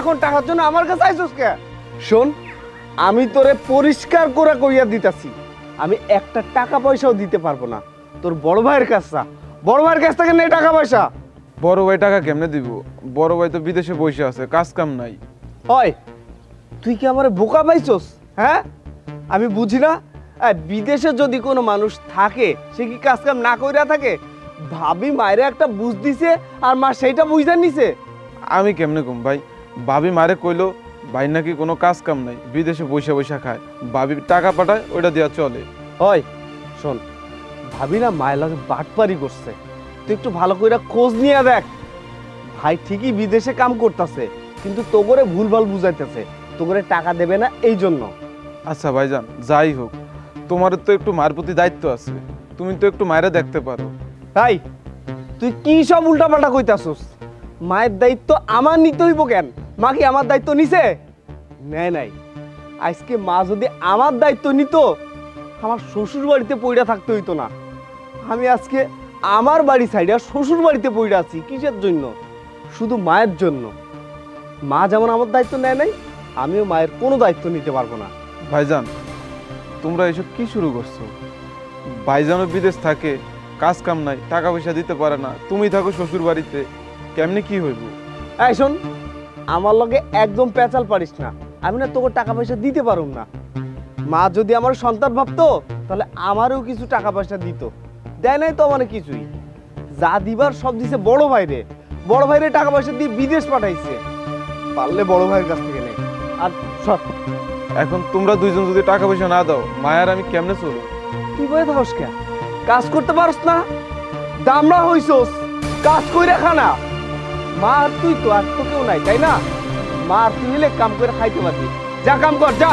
এখন টাকার জন্য আমার কাছে আইছস কে? শোন, আমি তোরে পরিষ্কার করে কইয়া দিতাছি, আমি একটা টাকা পয়সাও দিতে পারবো না। তোর বড় ভাইয়ের কাছে, বড় ভাইয়ের কাছ থেকে নেই টাকা পয়সা। বড় ভাই টাকা কেমনে দিব? বড় ভাই তো বিদেশে বসে আছে, কাজ কাম নাই। হয় তুই কি আমার বোকা পাইছস? হ্যাঁ, আমি বুঝি না। বিদেশে যদি কোনো মানুষ থাকে সে কি কাজ কাম না কইরা থাকে? ভাবি মায়ের একটা বুঝ দিছে আর মা সেইটা বুঝতে নিছে। আমি কেমনে কম ভাই? ভাবি মারে কইলো ভাই নাকি কোনো কাজ কাম নাই, বিদেশে বসে বসে খায়, ভাবি টাকা পাঠায় ওইটা দেওয়া চলে। হয় শোন, ভাবি না মায়ের লাগে বাটপারি করছে, তুই একটু ভালো করে খোঁজ নিয়ে দেখ। ভাই ঠিকই বিদেশে কাম করতেছে, কিন্তু তোগরে ভুলভাল বুঝাইতেছে, তোগরে টাকা দেবে না এই জন্য। আচ্ছা ভাইজান, যাই হোক, তোমার তো একটু মার প্রতি দায়িত্ব আছে, তুমি তো একটু মায়েরা দেখতে পারো। তাই তুই কি সব উল্টাপাল্টা কইতাছস? মায়ের দায়িত্ব আমার নিতে হইব কেন? মা কি আমার দায়িত্ব নিছে? নেয় নাই। আজকে মা যদি আমার দায়িত্ব নিত, আমার শ্বশুর বাড়িতে পইড়া থাকতে হইতো না। আমি আজকে আমার বাড়ি ছাইড়া শ্বশুর বাড়িতে পইড়া আছি কিসের জন্য? শুধু মায়ের জন্য। মা যেমন আমার দায়িত্ব নেয় নাই, আমিও মায়ের কোনো দায়িত্ব নিতে পারবো না। ভাইজান, তোমরা এসব কি শুরু করছো? ভাইজানও বিদেশ থাকে, কাজ কাম নাই, টাকা পয়সা দিতে পারে না, তুমি থাকো শ্বশুর বাড়িতে, কেমনে কি হইব? এই শোন, আমার লগে একদম পেঁচাল পারিস না। আমি না তোকে টাকা পয়সা দিতে পারুম না। মা যদি আমার সন্তান ভাবতো তাহলে আমারও কিছু টাকা পয়সা দিত, দেয় নাই তো আমার কিছুই। যা দিবার সব দিছে বড় ভাইরে, বড় ভাইরে টাকা পয়সা দিয়ে বিদেশ পাঠাইছে। পারলে বড় ভাইয়ের কাছ থেকে নে। আর সব এখন তোমরা দুইজন যদি টাকা পয়সা না দাও, মায়ের আমি কেমনে চলবো? তুই বয়ে থাকস কে? কাজ করতে পারস না? দামড়া হইছস, কাজ কইরা খানা। মা আর তুই তো, আর তো কেউ নাই, তাই না? মা আর তুই হলে কাম করে খাইতে পারবি। যা কাম কর, যা।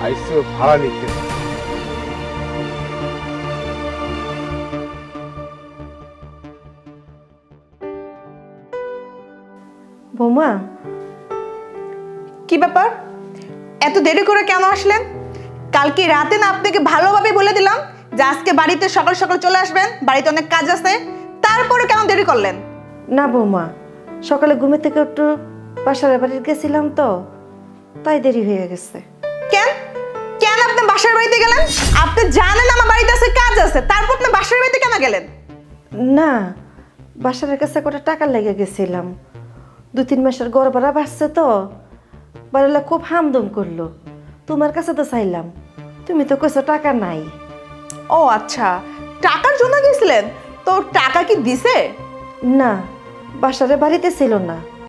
আইসো ভাড়া নিতে। বৌমা, কি ব্যাপার, এত দেরি করে কেন আসলেন? কালকে রাতে না আপনাকে ভালোভাবে বলে দিলাম যে আজকে বাড়িতে সকাল সকাল চলে আসবেন, বাড়িতে অনেক কাজ আছে, তারপরে কেন দেরি করলেন? না বৌমা, সকালে ঘুমে থেকে একটু বাসার বাড়িতে গেছিলাম তো, তাই দেরি হয়ে গেছে। কেন কেন আপনি বাসার বাড়িতে গেলেন? আপনি জানেন আমার বাড়িতে আছে কাজ আছে, তারপর আপনি বাসার বাড়িতে কেন গেলেন? না, বাসার কাছে কটা টাকা লেগে গেছিলাম। 2-3 মাসের গড় ভাড়া বাড়ছে তো, বাড়িলে খুব হামদম করলো। তোমার কাছে তো চাইলাম, তুমি তো কইছো টাকা নাই। ও আচ্ছা, টাকার জন্য গেছিলেন? তো টাকা কি দিছে? না, বাসারে বাড়িতে ছিল না।